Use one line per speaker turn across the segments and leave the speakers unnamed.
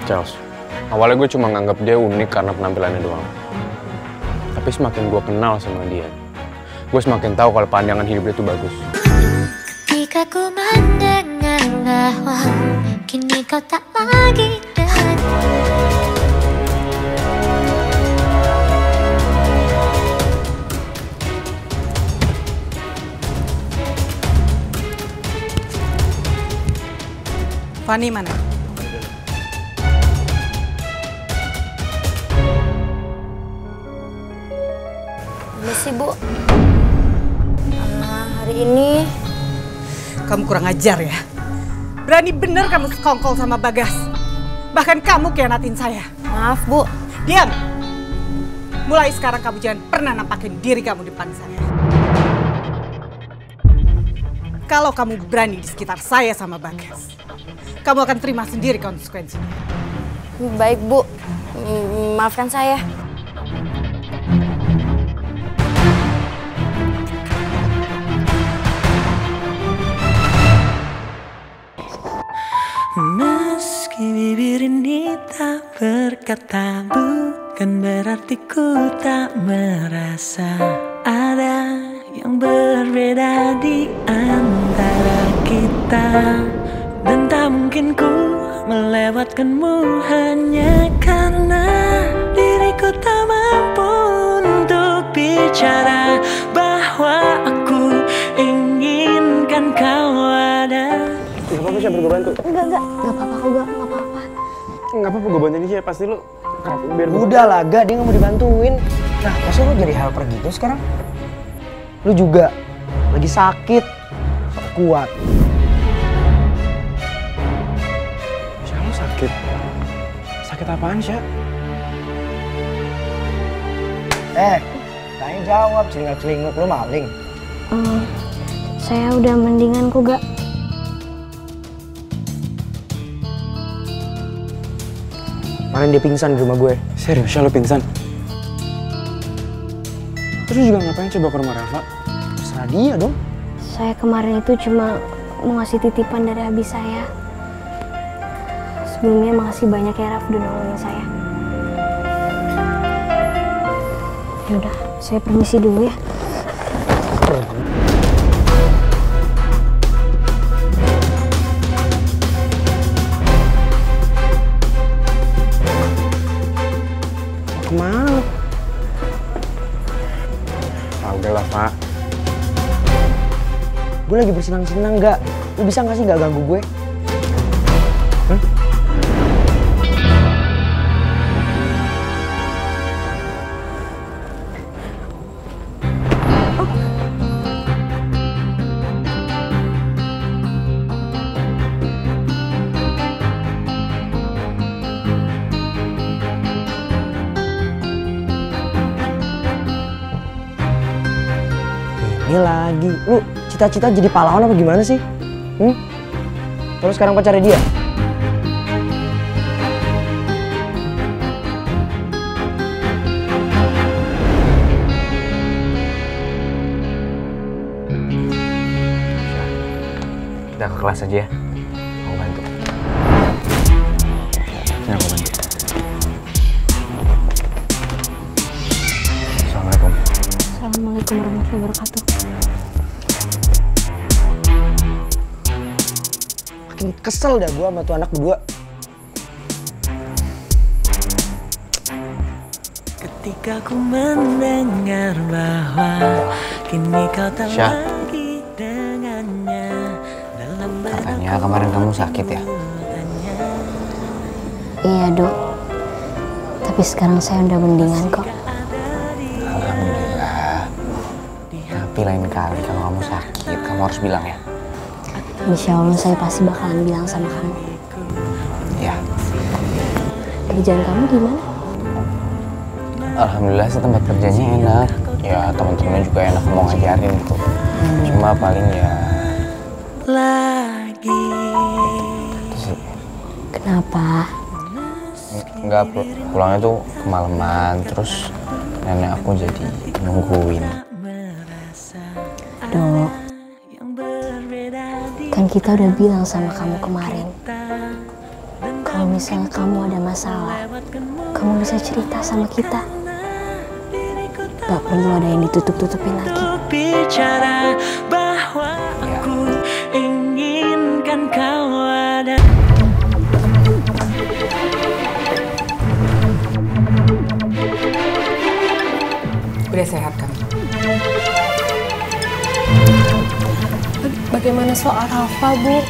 Charles, awalnya gue cuma nganggap dia unik karena penampilannya doang. Tapi semakin gue kenal sama dia, gue semakin tahu kalau pandangan hidup dia tuh bagus.
Ketika ku mendengar bahwa kini kau tak lagi dengan
Fani mana?
Iya sih, Bu. Hari ini
Kamu kurang ajar ya. Berani bener kamu sekongkol sama Bagas. Bahkan kamu khianatin saya.
maaf, Bu.
Diam! Mulai sekarang kamu jangan pernah nampakin diri kamu di depan saya. Kalau kamu berani di sekitar saya sama Bagas, kamu akan terima sendiri konsekuensinya.
Baik, Bu. Maafkan saya.
Meski bibir ini tak berkata, bukan berarti ku tak merasa ada yang berbeda di antara kita. Dan tak mungkin ku melewatkanmu hanya karena diriku tak mampu untuk bicara bahwa aku inginkan kau ada.
Gak apa-apa sih, gue bantu.
Enggak apa-apa kok, gak apa-apa.
Gak apa-apa, gue bantuin aja. Pasti lu biar gue...
Udah lah, Ga, dia gak mau dibantuin. Nah, masa lu jadi helper gitu sekarang? Lu juga lagi sakit, sok kuat.
Syah, lu sakit? Sakit apaan, Syah?
Tanya jawab, celingak-celinguk, lu maling.
Saya udah mendingan kok, Gak.
Kemarin dia pingsan di rumah gue.
Serius, Syah, lu pingsan? Terus juga ngapain coba ke rumah Rafa?
Terserah dia dong.
Saya kemarin itu cuma mau ngasih titipan dari habis saya. Sebelumnya makasih banyak ya, Raf, udah nolongin saya. Yaudah, saya permisi dulu ya.
Kemana?
Udahlah, Pak.
Gue lagi bersenang-senang, Ga. Lu bisa gak sih gak ganggu gue? Ini lagi, lu cita-cita jadi pahlawan apa gimana sih? Terus sekarang pacarnya dia?
Kita ke kelas aja ya. Aku bantu. Ini aku bantu. Assalamualaikum.
Assalamualaikum warahmatullahi wabarakatuh.
Makin kesel dah gue sama tuh anak berdua.
Ketika ku mendengar bahwa kini kau tak
Syah.
lagi dengannya.
Katanya kemarin kamu sakit ya?
Iya, Dok. Tapi sekarang saya udah mendingan kok.
Alhamdulillah. Tapi lain kali kalau kamu sakit, kamu harus bilang ya.
Insya Allah saya pasti bakalan bilang sama kamu.
Ya.
Kerjaan kamu gimana?
Alhamdulillah sih tempat kerjanya enak. Ya teman-teman juga enak mau ngajarin gitu. Cuma paling ya...
Lagi.
Kenapa?
Enggak, pulangnya tuh kemalaman. Terus nenek aku jadi nungguin.
Dok, kan kita udah bilang sama kamu kemarin Kalau misalnya kamu ada masalah, kamu bisa cerita sama kita. Gak perlu ada yang ditutup-tutupin lagi.
Bicara bahwa aku inginkan kau ada.
Udah sehat kan?
Bagaimana soal Rafa, Bu?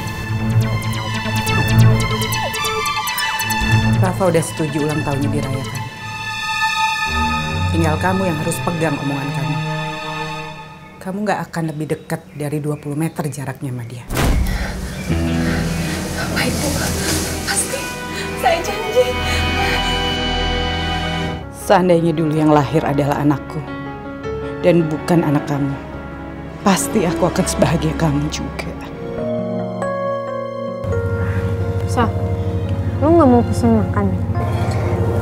Rafa udah setuju ulang tahunnya dirayakan. Tinggal kamu yang harus pegang omongan kamu. Kamu gak akan lebih dekat dari 20 meter jaraknya sama dia.
Baik, Bu. Pasti. Saya janji.
Seandainya dulu yang lahir adalah anakku dan bukan anak kamu, pasti aku akan sebahagia kamu juga.
Sa, lu nggak mau pesen makan?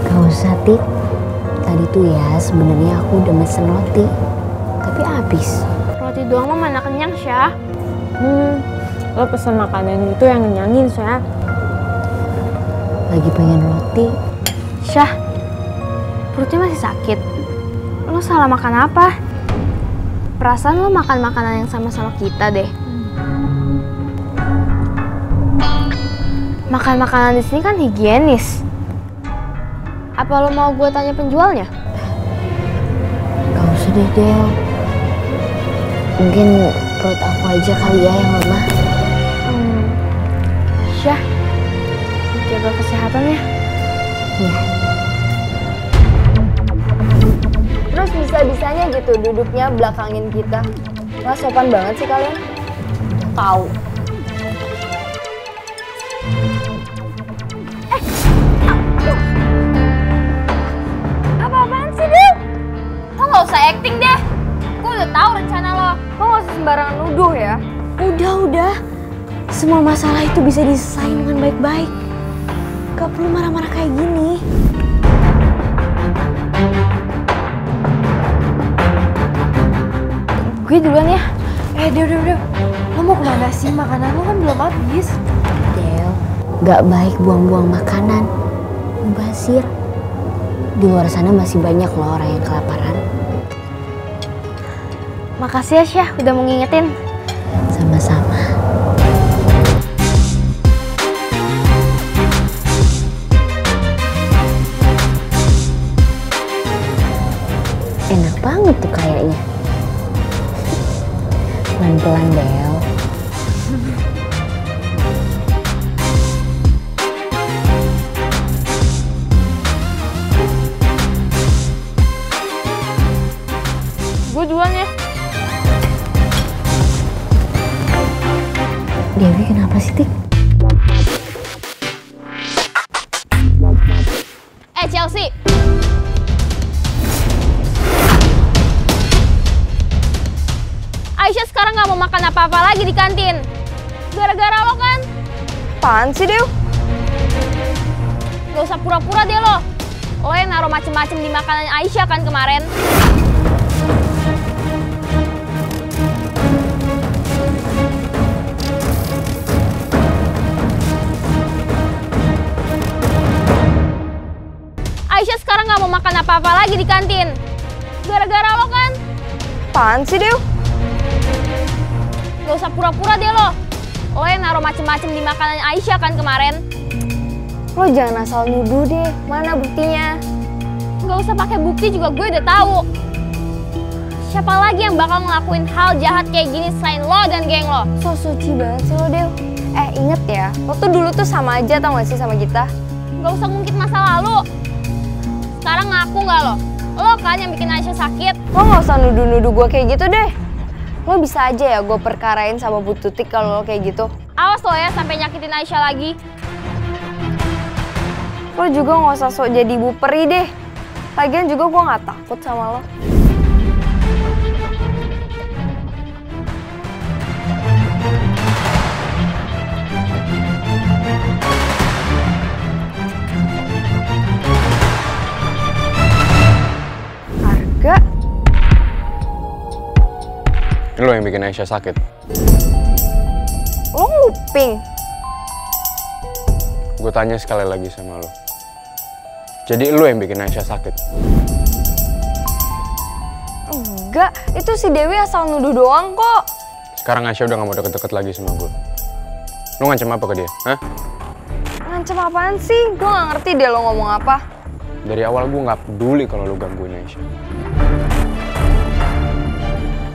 Gak usah, Tik. Tadi tuh ya sebenarnya aku udah mesen roti, tapi habis.
Roti doang mah mana kenyang, Syah?
Lo pesen makanan itu yang ngenyangin, Syah. Lagi pengen roti.
Syah, perutnya masih sakit. Lo salah makan apa? Perasaan lo makan makanan yang sama-sama kita deh. Makan makanan di sini kan higienis. Apa lo mau gue tanya penjualnya?
Gak usah deh, Del. Mungkin perut aku aja kali ya yang lemah.
Syah, jaga kesehatan ya.
Iya.
Terus bisa-bisanya gitu duduknya belakangin kita. Wah, sopan banget sih kalian. Tahu. Apa-apaan sih, Del? Lo gak usah acting deh. Gue udah tahu rencana lo. Lo gak usah sembarangan nuduh ya.
Udah. Semua masalah itu bisa diselesain dengan baik-baik. Gak perlu marah-marah kayak gini.
Gue duluan ya.
Udah. Lo mau kemana sih? Makanan lo kan belum habis.
Del, gak baik buang-buang makanan. Mubazir. Di luar sana masih banyak loh orang yang kelaparan.
Makasih ya, Syah, udah mau ngingetin.
Sama-sama. Enak banget tuh kayaknya. Pelan-pelan, Del.
Gue duluan ya.
Dewi kenapa sih, Tik?
Chelsea. Aisyah sekarang nggak mau makan apa-apa lagi di kantin. Gara-gara lo kan?
Apaan sih, Dew?
Gak usah pura-pura deh lo. Lo yang naruh macem-macem di makanan Aisyah kan kemarin. Aisyah sekarang nggak mau makan apa-apa lagi di kantin. Gara-gara lo kan?
Apaan sih, Dew?
Gak usah pura-pura deh lo. Lo yang naruh macem-macem di makanan Aisyah kan kemarin.
Lo jangan asal nuduh deh. Mana buktinya?
Gak usah pakai bukti juga gue udah tahu. Siapa lagi yang bakal ngelakuin hal jahat kayak gini selain lo dan geng lo?
So suci banget sih lo, Dew. Inget ya, lo tuh dulu tuh sama aja tau gak sih sama kita?
Gak usah ngungkit masa lalu. Sekarang ngaku gak lo? Lo kan yang bikin Aisyah sakit.
Lo gak usah nuduh-nuduh gue kayak gitu deh. Lo bisa aja ya gue perkarain sama Bu Tutik kalau lo kayak gitu.
Awas lo ya sampai nyakitin Aisyah lagi.
Lo juga gak usah sok jadi Bu Peri deh. Lagian juga gue gak takut sama lo. Harga?
Lo yang bikin Aisyah sakit.
Lo nguping?
Gue Gue tanya sekali lagi sama lo. Jadi lo yang bikin Aisyah sakit?
Enggak, itu si Dewi asal nuduh doang kok.
Sekarang Aisyah udah gak mau deket-deket lagi sama gue. Lo ngancam apa ke dia? Hah?
Ngancem apaan sih? Gue gak ngerti deh lo ngomong apa.
Dari awal gue gak peduli kalau lo gangguin Aisyah.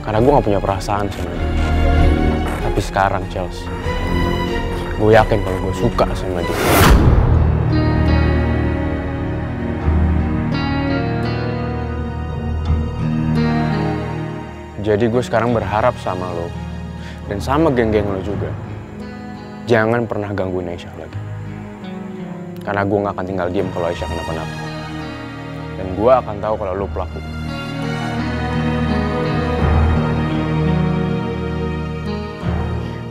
Karena gue gak punya perasaan sama dia. Tapi sekarang, Chels, gue yakin kalau gue suka sama dia. Jadi gue sekarang berharap sama lo, dan sama geng-geng lo juga, jangan pernah gangguin Aisyah lagi. Karena gue gak akan tinggal diem kalau Aisyah kenapa-napa. Dan gue akan tahu kalau lo pelaku.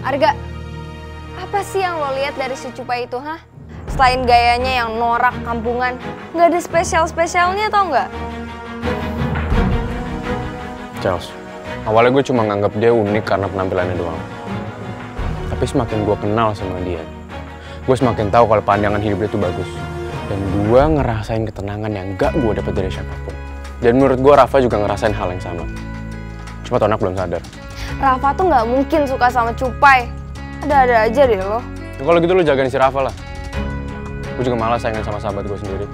Arga, apa sih yang lo lihat dari si Cupa itu, hah? Selain gayanya yang norak kampungan, nggak ada spesial-spesialnya tau nggak?
Charles, awalnya gue cuma nganggap dia unik karena penampilannya doang. Tapi semakin gue kenal sama dia, gue semakin tahu kalau pandangan hidup dia itu bagus. Dan gue ngerasain ketenangan yang gak gue dapet dari siapapun. Dan menurut gue Rafa juga ngerasain hal yang sama. Cuma tuh anak belum sadar.
Rafa tuh nggak mungkin suka sama Cupai. Ada-ada aja deh lo.
Ya, kalau gitu lo jagain si Rafa lah. Gue juga malas saingan sama sahabat gue sendiri.